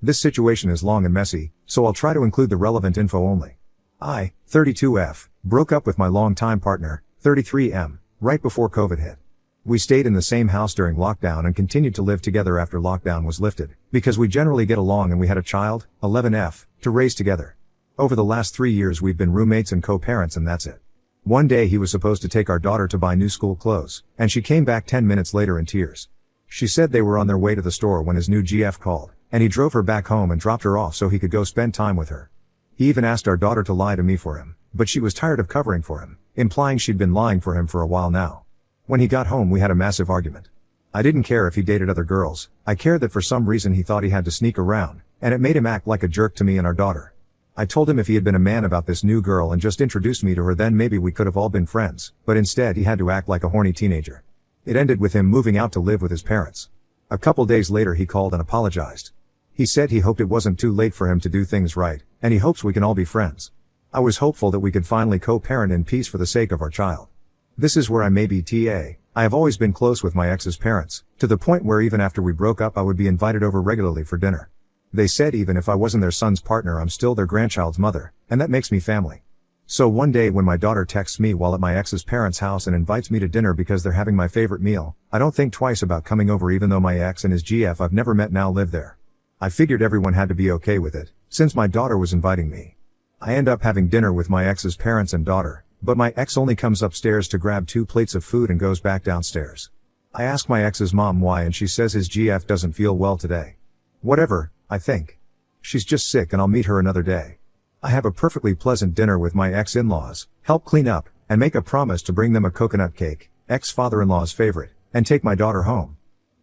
This situation is long and messy, so I'll try to include the relevant info only. I, 32F, broke up with my longtime partner, 33M, right before COVID hit. We stayed in the same house during lockdown and continued to live together after lockdown was lifted, because we generally get along and we had a child, 11F, to raise together. Over the last 3 years we've been roommates and co-parents and that's it. One day he was supposed to take our daughter to buy new school clothes, and she came back 10 minutes later in tears. She said they were on their way to the store when his new GF called, and he drove her back home and dropped her off so he could go spend time with her. He even asked our daughter to lie to me for him, but she was tired of covering for him, implying she'd been lying for him for a while now. When he got home we had a massive argument. I didn't care if he dated other girls, I cared that for some reason he thought he had to sneak around, and it made him act like a jerk to me and our daughter. I told him if he had been a man about this new girl and just introduced me to her then maybe we could have all been friends, but instead he had to act like a horny teenager. It ended with him moving out to live with his parents. A couple days later he called and apologized. He said he hoped it wasn't too late for him to do things right, and he hopes we can all be friends. I was hopeful that we could finally co-parent in peace for the sake of our child. This is where I may be TA. I have always been close with my ex's parents, to the point where even after we broke up I would be invited over regularly for dinner. They said even if I wasn't their son's partner I'm still their grandchild's mother, and that makes me family. So one day when my daughter texts me while at my ex's parents' house and invites me to dinner because they're having my favorite meal, I don't think twice about coming over even though my ex and his GF I've never met now live there. I figured everyone had to be okay with it, since my daughter was inviting me. I end up having dinner with my ex's parents and daughter, but my ex only comes upstairs to grab 2 plates of food and goes back downstairs. I ask my ex's mom why and she says his GF doesn't feel well today. Whatever, I think. She's just sick and I'll meet her another day. I have a perfectly pleasant dinner with my ex-in-laws, help clean up, and make a promise to bring them a coconut cake, ex-father-in-law's favorite, and take my daughter home.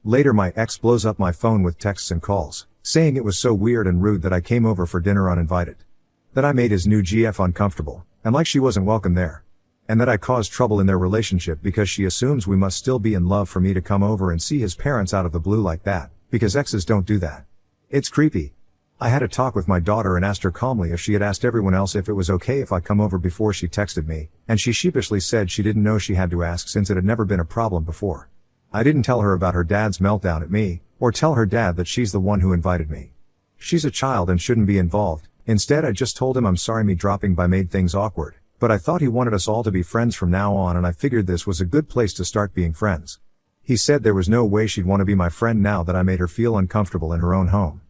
Later my ex blows up my phone with texts and calls, saying it was so weird and rude that I came over for dinner uninvited. That I made his new GF uncomfortable, and like she wasn't welcome there. And that I caused trouble in their relationship because she assumes we must still be in love for me to come over and see his parents out of the blue like that, because exes don't do that. It's creepy. I had a talk with my daughter and asked her calmly if she had asked everyone else if it was okay if I come over before she texted me, and she sheepishly said she didn't know she had to ask since it had never been a problem before. I didn't tell her about her dad's meltdown at me, or tell her dad that she's the one who invited me. She's a child and shouldn't be involved. Instead I just told him I'm sorry me dropping by made things awkward, but I thought he wanted us all to be friends from now on and I figured this was a good place to start being friends. He said there was no way she'd want to be my friend now that I made her feel uncomfortable in her own home.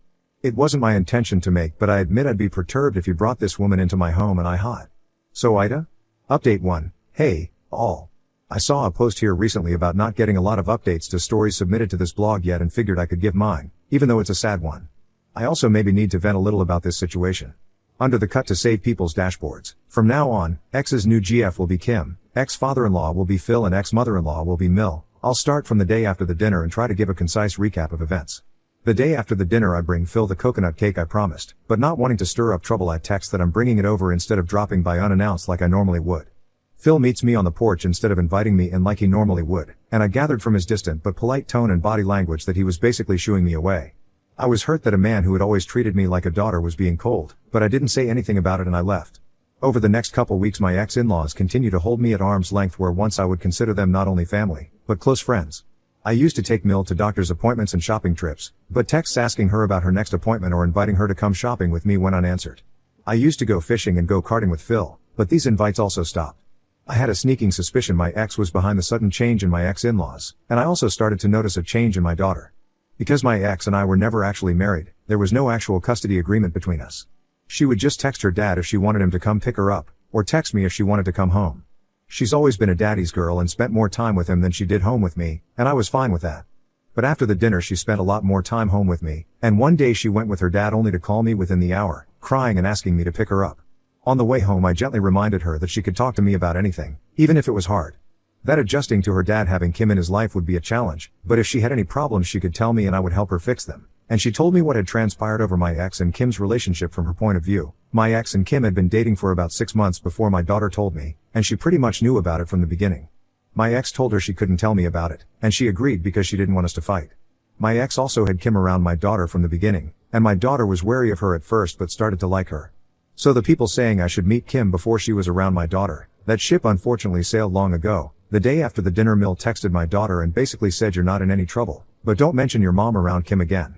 It wasn't my intention to make, but I admit I'd be perturbed if you brought this woman into my home and I hot. So Ida? Update 1. Hey, all. I saw a post here recently about not getting a lot of updates to stories submitted to this blog yet and figured I could give mine, even though it's a sad one. I also maybe need to vent a little about this situation. Under the cut to save people's dashboards. From now on, ex's new GF will be Kim, ex-father-in-law will be Phil and ex-mother-in-law will be Mill. I'll start from the day after the dinner and try to give a concise recap of events. The day after the dinner I bring Phil the coconut cake I promised, but not wanting to stir up trouble I text that I'm bringing it over instead of dropping by unannounced like I normally would. Phil meets me on the porch instead of inviting me in like he normally would, and I gathered from his distant but polite tone and body language that he was basically shooing me away. I was hurt that a man who had always treated me like a daughter was being cold, but I didn't say anything about it and I left. Over the next couple weeks my ex-in-laws continue to hold me at arm's length where once I would consider them not only family, but close friends. I used to take Mill to doctor's appointments and shopping trips, but texts asking her about her next appointment or inviting her to come shopping with me went unanswered. I used to go fishing and go karting with Phil, but these invites also stopped. I had a sneaking suspicion my ex was behind the sudden change in my ex-in-laws, and I also started to notice a change in my daughter. Because my ex and I were never actually married, there was no actual custody agreement between us. She would just text her dad if she wanted him to come pick her up, or text me if she wanted to come home. She's always been a daddy's girl and spent more time with him than she did home with me, and I was fine with that. But after the dinner she spent a lot more time home with me, and one day she went with her dad only to call me within the hour, crying and asking me to pick her up. On the way home I gently reminded her that she could talk to me about anything, even if it was hard. That adjusting to her dad having Kim in his life would be a challenge, but if she had any problems she could tell me and I would help her fix them. And she told me what had transpired over my ex and Kim's relationship from her point of view. My ex and Kim had been dating for about 6 months before my daughter told me, and she pretty much knew about it from the beginning. My ex told her she couldn't tell me about it, and she agreed because she didn't want us to fight. My ex also had Kim around my daughter from the beginning, and my daughter was wary of her at first but started to like her. So the people saying I should meet Kim before she was around my daughter, that ship unfortunately sailed long ago. The day after the dinner Mill texted my daughter and basically said you're not in any trouble, but don't mention your mom around Kim again.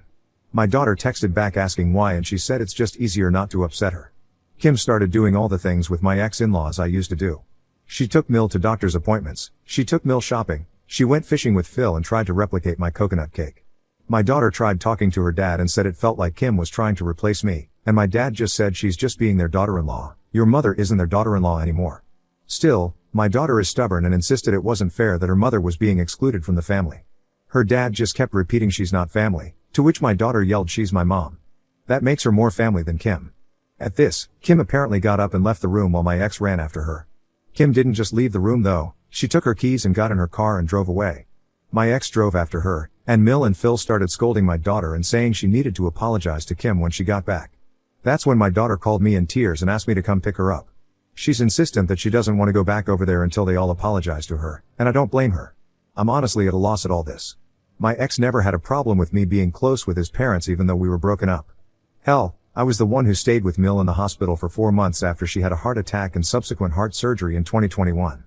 My daughter texted back asking why, and she said it's just easier not to upset her. Kim started doing all the things with my ex-in-laws I used to do. She took Mill to doctor's appointments, she took Mill shopping, she went fishing with Phil and tried to replicate my coconut cake. My daughter tried talking to her dad and said it felt like Kim was trying to replace me, and my dad just said she's just being their daughter-in-law. Your mother isn't their daughter-in-law anymore. Still, my daughter is stubborn and insisted it wasn't fair that her mother was being excluded from the family. Her dad just kept repeating she's not family, to which my daughter yelled she's my mom. That makes her more family than Kim. At this, Kim apparently got up and left the room while my ex ran after her. Kim didn't just leave the room though, she took her keys and got in her car and drove away. My ex drove after her, and Mill and Phil started scolding my daughter and saying she needed to apologize to Kim when she got back. That's when my daughter called me in tears and asked me to come pick her up. She's insistent that she doesn't want to go back over there until they all apologize to her, and I don't blame her. I'm honestly at a loss at all this. My ex never had a problem with me being close with his parents even though we were broken up. Hell, I was the one who stayed with Mill in the hospital for 4 months after she had a heart attack and subsequent heart surgery in 2021.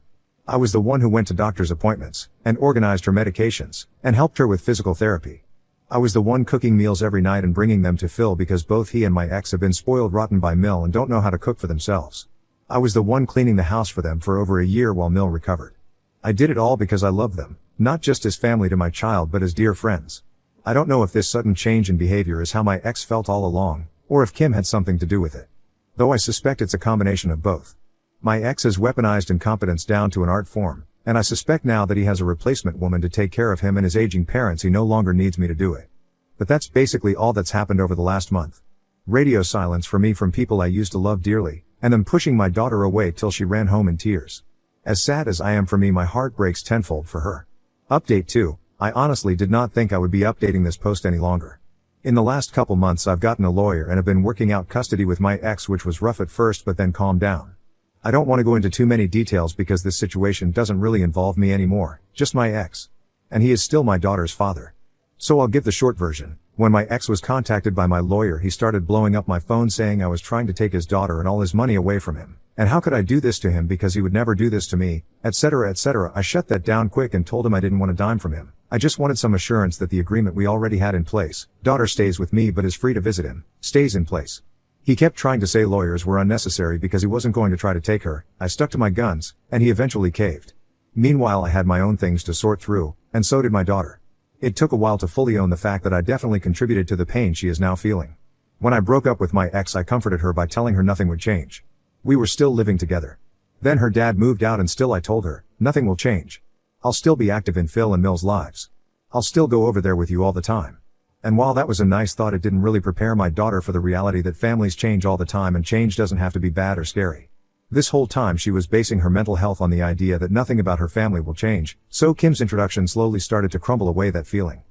I was the one who went to doctor's appointments, and organized her medications, and helped her with physical therapy. I was the one cooking meals every night and bringing them to Phil because both he and my ex have been spoiled rotten by Mill and don't know how to cook for themselves. I was the one cleaning the house for them for over a year while Mill recovered. I did it all because I loved them, not just as family to my child but as dear friends. I don't know if this sudden change in behavior is how my ex felt all along, or if Kim had something to do with it. Though I suspect it's a combination of both. My ex has weaponized incompetence down to an art form, and I suspect now that he has a replacement woman to take care of him and his aging parents he no longer needs me to do it. But that's basically all that's happened over the last month. Radio silence for me from people I used to love dearly, and them pushing my daughter away till she ran home in tears. As sad as I am for me, my heart breaks tenfold for her. Update 2, I honestly did not think I would be updating this post any longer. In the last couple months I've gotten a lawyer and have been working out custody with my ex, which was rough at first but then calmed down. I don't want to go into too many details because this situation doesn't really involve me anymore, just my ex. And he is still my daughter's father. So I'll give the short version. When my ex was contacted by my lawyer, he started blowing up my phone saying I was trying to take his daughter and all his money away from him. And how could I do this to him because he would never do this to me, etc., etc. I shut that down quick and told him I didn't want a dime from him. I just wanted some assurance that the agreement we already had in place, daughter stays with me but is free to visit him, stays in place. He kept trying to say lawyers were unnecessary because he wasn't going to try to take her. I stuck to my guns, and he eventually caved. Meanwhile I had my own things to sort through, and so did my daughter. It took a while to fully own the fact that I definitely contributed to the pain she is now feeling. When I broke up with my ex, I comforted her by telling her nothing would change. We were still living together. Then her dad moved out and still I told her, nothing will change. I'll still be active in Phil and Mill's lives. I'll still go over there with you all the time. And while that was a nice thought, it didn't really prepare my daughter for the reality that families change all the time and change doesn't have to be bad or scary. This whole time she was basing her mental health on the idea that nothing about her family will change, so Kim's introduction slowly started to crumble away that feeling.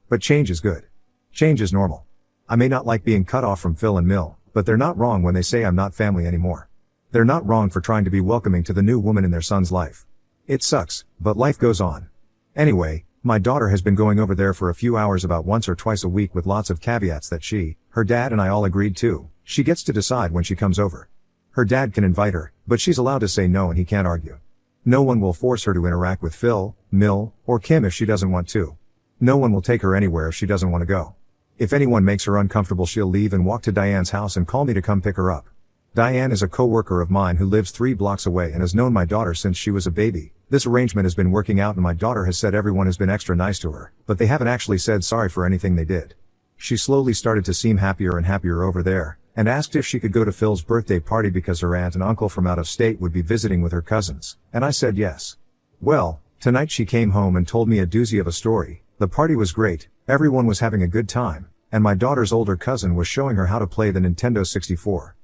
But change is good. Change is normal. I may not like being cut off from Phil and Mill, but they're not wrong when they say I'm not family anymore. They're not wrong for trying to be welcoming to the new woman in their son's life. It sucks, but life goes on. Anyway, my daughter has been going over there for a few hours about once or twice a week with lots of caveats that she, her dad and I all agreed to. She gets to decide when she comes over. Her dad can invite her, but she's allowed to say no and he can't argue. No one will force her to interact with Phil, Mill, or Kim if she doesn't want to. No one will take her anywhere if she doesn't want to go. If anyone makes her uncomfortable, she'll leave and walk to Diane's house and call me to come pick her up. Diane is a co-worker of mine who lives 3 blocks away and has known my daughter since she was a baby. This arrangement has been working out and my daughter has said everyone has been extra nice to her, but they haven't actually said sorry for anything they did. She slowly started to seem happier and happier over there, and asked if she could go to Phil's birthday party because her aunt and uncle from out of state would be visiting with her cousins, and I said yes. Well, tonight she came home and told me a doozy of a story. The party was great, everyone was having a good time, and my daughter's older cousin was showing her how to play the Nintendo 64.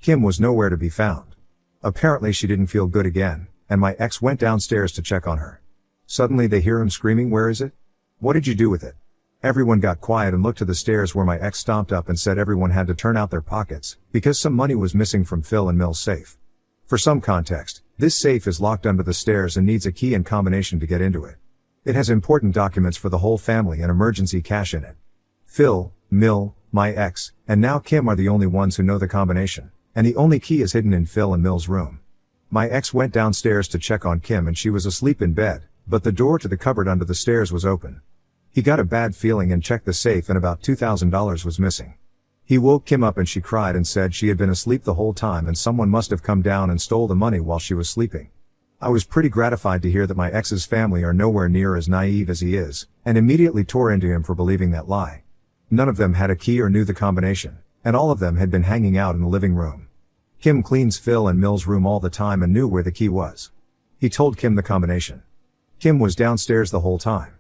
Kim was nowhere to be found. Apparently she didn't feel good again, and my ex went downstairs to check on her. Suddenly they hear him screaming, "Where is it? What did you do with it?" Everyone got quiet and looked to the stairs where my ex stomped up and said everyone had to turn out their pockets, because some money was missing from Phil and Mill's safe. For some context, this safe is locked under the stairs and needs a key and combination to get into it. It has important documents for the whole family and emergency cash in it. Phil, Mill, my ex, and now Kim are the only ones who know the combination, and the only key is hidden in Phil and Mill's room. My ex went downstairs to check on Kim and she was asleep in bed, but the door to the cupboard under the stairs was open. He got a bad feeling and checked the safe and about $2,000 was missing. He woke Kim up and she cried and said she had been asleep the whole time and someone must have come down and stole the money while she was sleeping. I was pretty gratified to hear that my ex's family are nowhere near as naive as he is, and immediately tore into him for believing that lie. None of them had a key or knew the combination, and all of them had been hanging out in the living room. Kim cleans Phil and Mil's room all the time and knew where the key was. He told Kim the combination. Kim was downstairs the whole time.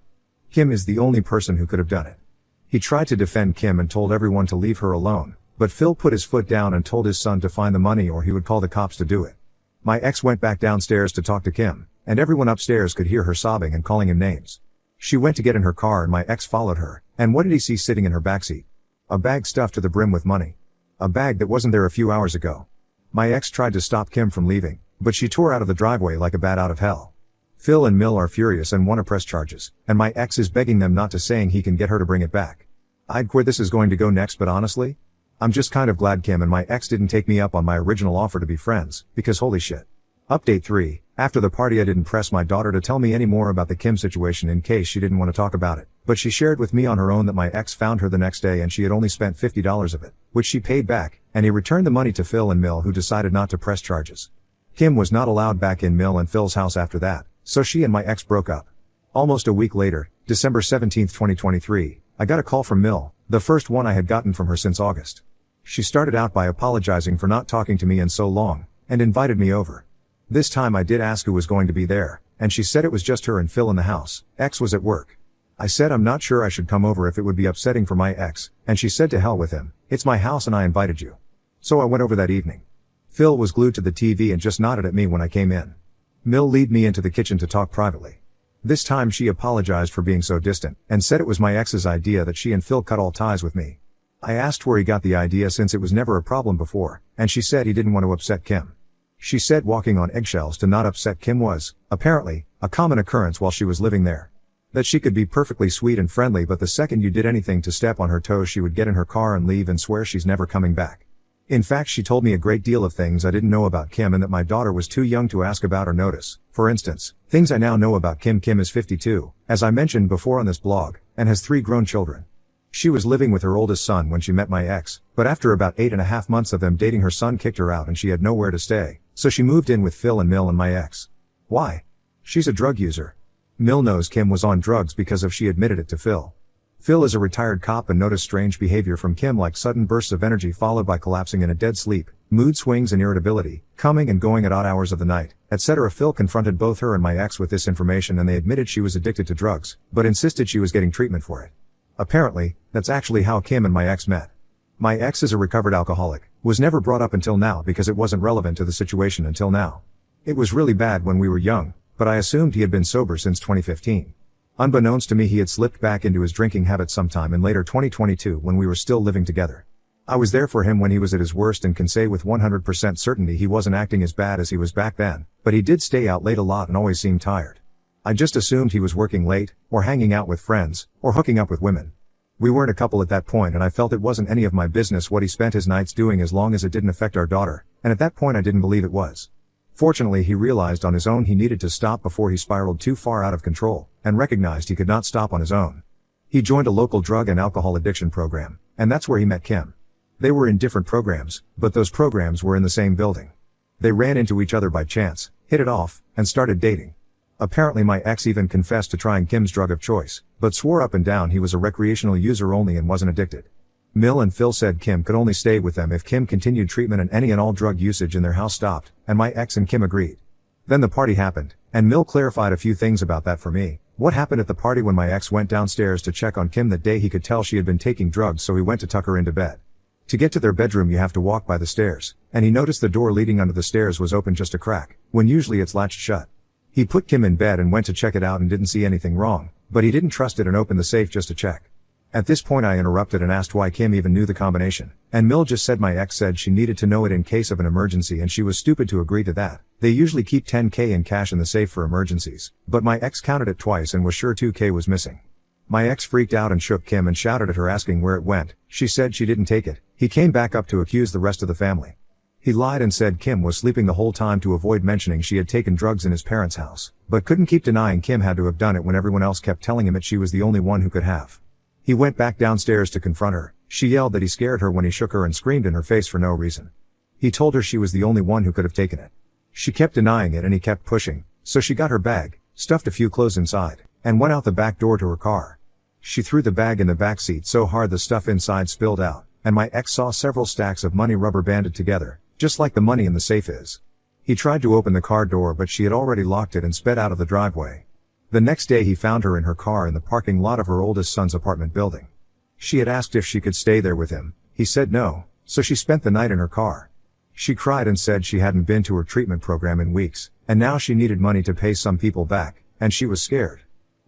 Kim is the only person who could have done it. He tried to defend Kim and told everyone to leave her alone, but Phil put his foot down and told his son to find the money or he would call the cops to do it. My ex went back downstairs to talk to Kim, and everyone upstairs could hear her sobbing and calling him names. She went to get in her car and my ex followed her, and what did he see sitting in her backseat? A bag stuffed to the brim with money. A bag that wasn't there a few hours ago. My ex tried to stop Kim from leaving, but she tore out of the driveway like a bat out of hell. Phil and Mil are furious and want to press charges, and my ex is begging them not to, saying he can get her to bring it back. I'd quit this is going to go next, but honestly, I'm just kind of glad Kim and my ex didn't take me up on my original offer to be friends, because holy shit. Update 3. After the party I didn't press my daughter to tell me any more about the Kim situation in case she didn't want to talk about it, but she shared with me on her own that my ex found her the next day and she had only spent $50 of it, which she paid back, and he returned the money to Phil and Mil, who decided not to press charges. Kim was not allowed back in Mil and Phil's house after that, so she and my ex broke up. Almost a week later, December 17, 2023, I got a call from Mil, the first one I had gotten from her since August. She started out by apologizing for not talking to me in so long, and invited me over. This time I did ask who was going to be there, and she said it was just her and Phil in the house. Ex was at work. I said I'm not sure I should come over if it would be upsetting for my ex, and she said to hell with him, it's my house and I invited you. So I went over that evening. Phil was glued to the TV and just nodded at me when I came in. Mil led me into the kitchen to talk privately. This time she apologized for being so distant, and said it was my ex's idea that she and Phil cut all ties with me. I asked where he got the idea since it was never a problem before, and she said he didn't want to upset Kim. She said walking on eggshells to not upset Kim was, apparently, a common occurrence while she was living there. That she could be perfectly sweet and friendly, but the second you did anything to step on her toes she would get in her car and leave and swear she's never coming back. In fact, she told me a great deal of things I didn't know about Kim and that my daughter was too young to ask about or notice. For instance, things I now know about Kim. Kim is 52, as I mentioned before on this blog, and has 3 grown children. She was living with her oldest son when she met my ex, but after about 8.5 months of them dating, her son kicked her out and she had nowhere to stay, so she moved in with Phil and Mil and my ex. Why? She's a drug user. Mil knows Kim was on drugs because she admitted it to Phil. Phil is a retired cop and noticed strange behavior from Kim, like sudden bursts of energy followed by collapsing in a dead sleep, mood swings and irritability, coming and going at odd hours of the night, etc. Phil confronted both her and my ex with this information and they admitted she was addicted to drugs, but insisted she was getting treatment for it. Apparently, that's actually how Kim and my ex met. My ex is a recovered alcoholic, was never brought up until now because it wasn't relevant to the situation until now. It was really bad when we were young, but I assumed he had been sober since 2015. Unbeknownst to me, he had slipped back into his drinking habits sometime in later 2022 when we were still living together. I was there for him when he was at his worst and can say with 100% certainty he wasn't acting as bad as he was back then, but he did stay out late a lot and always seemed tired. I just assumed he was working late, or hanging out with friends, or hooking up with women. We weren't a couple at that point and I felt it wasn't any of my business what he spent his nights doing as long as it didn't affect our daughter, and at that point I didn't believe it was. Fortunately, he realized on his own he needed to stop before he spiraled too far out of control, and recognized he could not stop on his own. He joined a local drug and alcohol addiction program, and that's where he met Kim. They were in different programs, but those programs were in the same building. They ran into each other by chance, hit it off, and started dating. Apparently my ex even confessed to trying Kim's drug of choice, but swore up and down he was a recreational user only and wasn't addicted. Mil and Phil said Kim could only stay with them if Kim continued treatment and any and all drug usage in their house stopped, and my ex and Kim agreed. Then the party happened, and Mil clarified a few things about that for me. What happened at the party when my ex went downstairs to check on Kim that day, he could tell she had been taking drugs, so he went to tuck her into bed. To get to their bedroom you have to walk by the stairs, and he noticed the door leading under the stairs was open just a crack, when usually it's latched shut. He put Kim in bed and went to check it out and didn't see anything wrong, but he didn't trust it and opened the safe just to check. At this point I interrupted and asked why Kim even knew the combination, and Mil just said my ex said she needed to know it in case of an emergency and she was stupid to agree to that. They usually keep $10K in cash in the safe for emergencies, but my ex counted it twice and was sure $2K was missing. My ex freaked out and shook Kim and shouted at her asking where it went. She said she didn't take it. He came back up to accuse the rest of the family. He lied and said Kim was sleeping the whole time to avoid mentioning she had taken drugs in his parents' house, but couldn't keep denying Kim had to have done it when everyone else kept telling him that she was the only one who could have. He went back downstairs to confront her. She yelled that he scared her when he shook her and screamed in her face for no reason. He told her she was the only one who could have taken it. She kept denying it and he kept pushing, so she got her bag, stuffed a few clothes inside, and went out the back door to her car. She threw the bag in the back seat so hard the stuff inside spilled out, and my ex saw several stacks of money rubber banded together, just like the money in the safe is. He tried to open the car door but she had already locked it and sped out of the driveway. The next day he found her in her car in the parking lot of her oldest son's apartment building. She had asked if she could stay there with him. He said no, so she spent the night in her car. She cried and said she hadn't been to her treatment program in weeks, and now she needed money to pay some people back, and she was scared.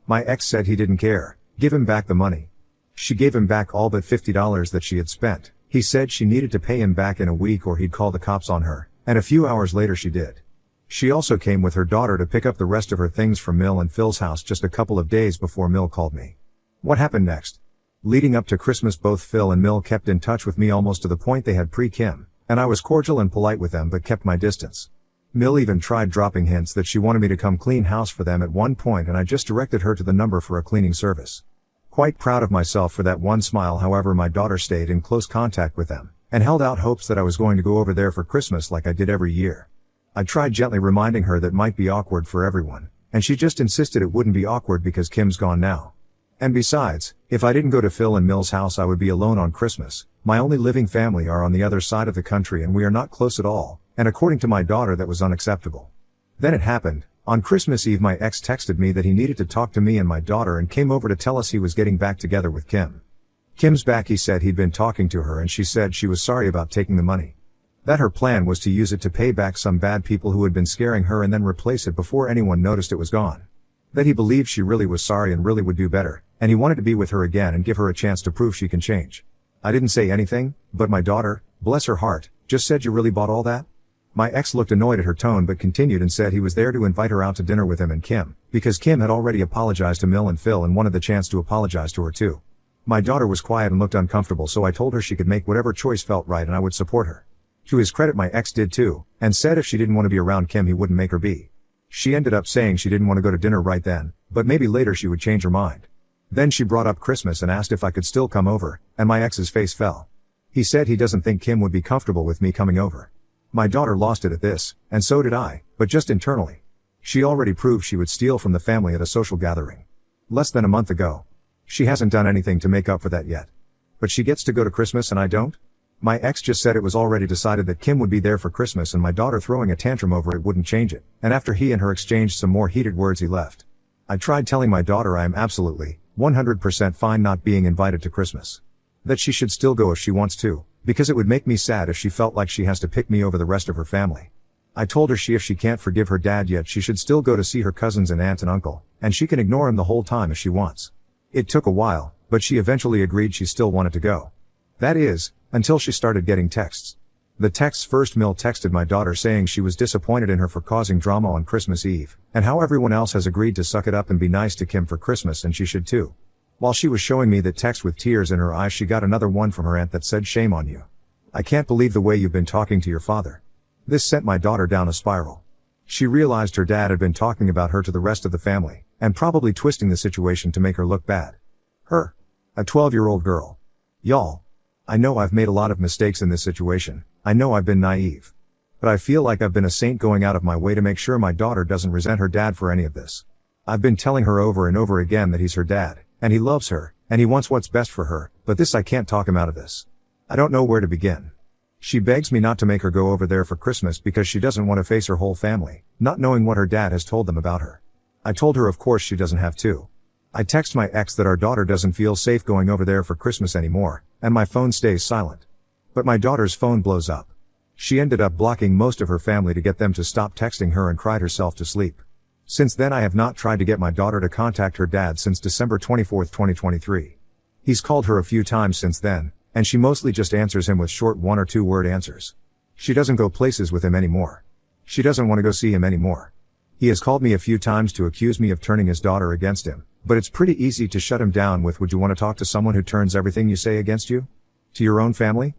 My ex said he didn't care. Give him back the money. She gave him back all but $50 that she had spent. He said she needed to pay him back in a week or he'd call the cops on her, and a few hours later she did. She also came with her daughter to pick up the rest of her things from Mill and Phil's house just a couple of days before Mill called me. What happened next? Leading up to Christmas both Phil and Mill kept in touch with me almost to the point they had pre-Kim, and I was cordial and polite with them but kept my distance. Mill even tried dropping hints that she wanted me to come clean house for them at one point and I just directed her to the number for a cleaning service. Quite proud of myself for that one smile. However, my daughter stayed in close contact with them, and held out hopes that I was going to go over there for Christmas like I did every year. I tried gently reminding her that might be awkward for everyone, and she just insisted it wouldn't be awkward because Kim's gone now. And besides, if I didn't go to Phil and Mill's house I would be alone on Christmas. My only living family are on the other side of the country and we are not close at all, and according to my daughter that was unacceptable. Then it happened. On Christmas Eve my ex texted me that he needed to talk to me and my daughter and came over to tell us he was getting back together with Kim. Kim's back. He said he'd been talking to her and she said she was sorry about taking the money. That her plan was to use it to pay back some bad people who had been scaring her and then replace it before anyone noticed it was gone. That he believed she really was sorry and really would do better, and he wanted to be with her again and give her a chance to prove she can change. I didn't say anything, but my daughter, bless her heart, just said, "You really bought all that?" My ex looked annoyed at her tone but continued and said he was there to invite her out to dinner with him and Kim, because Kim had already apologized to Mill and Phil and wanted the chance to apologize to her too. My daughter was quiet and looked uncomfortable, so I told her she could make whatever choice felt right and I would support her. To his credit my ex did too, and said if she didn't want to be around Kim he wouldn't make her be. She ended up saying she didn't want to go to dinner right then, but maybe later she would change her mind. Then she brought up Christmas and asked if I could still come over, and my ex's face fell. He said he doesn't think Kim would be comfortable with me coming over. My daughter lost it at this, and so did I, but just internally. She already proved she would steal from the family at a social gathering. Less than a month ago. She hasn't done anything to make up for that yet. But she gets to go to Christmas and I don't? My ex just said it was already decided that Kim would be there for Christmas and my daughter throwing a tantrum over it wouldn't change it, and after he and her exchanged some more heated words he left. I tried telling my daughter I am absolutely, 100% fine not being invited to Christmas. That she should still go if she wants to, because it would make me sad if she felt like she has to pick me over the rest of her family. I told her if she can't forgive her dad yet she should still go to see her cousins and aunt and uncle, and she can ignore him the whole time if she wants. It took a while, but she eventually agreed she still wanted to go. That is, until she started getting texts. The texts first Mill texted my daughter saying she was disappointed in her for causing drama on Christmas Eve, and how everyone else has agreed to suck it up and be nice to Kim for Christmas and she should too. While she was showing me that text with tears in her eyes she got another one from her aunt that said, "Shame on you. I can't believe the way you've been talking to your father." This sent my daughter down a spiral. She realized her dad had been talking about her to the rest of the family, and probably twisting the situation to make her look bad. Her. A 12-year-old girl. Y'all. I know I've made a lot of mistakes in this situation. I know I've been naive. But I feel like I've been a saint going out of my way to make sure my daughter doesn't resent her dad for any of this. I've been telling her over and over again that he's her dad, and he loves her, and he wants what's best for her, but this I can't talk him out of this. I don't know where to begin. She begs me not to make her go over there for Christmas because she doesn't want to face her whole family, not knowing what her dad has told them about her. I told her of course she doesn't have to. I text my ex that our daughter doesn't feel safe going over there for Christmas anymore, and my phone stays silent. But my daughter's phone blows up. She ended up blocking most of her family to get them to stop texting her and cried herself to sleep. Since then I have not tried to get my daughter to contact her dad since December 24, 2023. He's called her a few times since then, and she mostly just answers him with short 1 or 2 word answers. She doesn't go places with him anymore. She doesn't want to go see him anymore. He has called me a few times to accuse me of turning his daughter against him, but it's pretty easy to shut him down with, "Would you want to talk to someone who turns everything you say against you? To your own family?"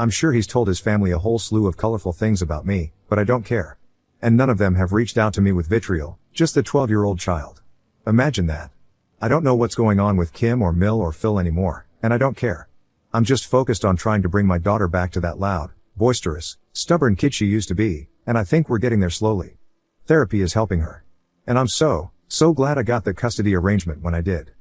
I'm sure he's told his family a whole slew of colorful things about me, but I don't care. And none of them have reached out to me with vitriol, just the 12-year-old child. Imagine that. I don't know what's going on with Kim or Mill or Phil anymore, and I don't care. I'm just focused on trying to bring my daughter back to that loud, boisterous, stubborn kid she used to be, and I think we're getting there slowly. Therapy is helping her. And I'm so glad I got the custody arrangement when I did.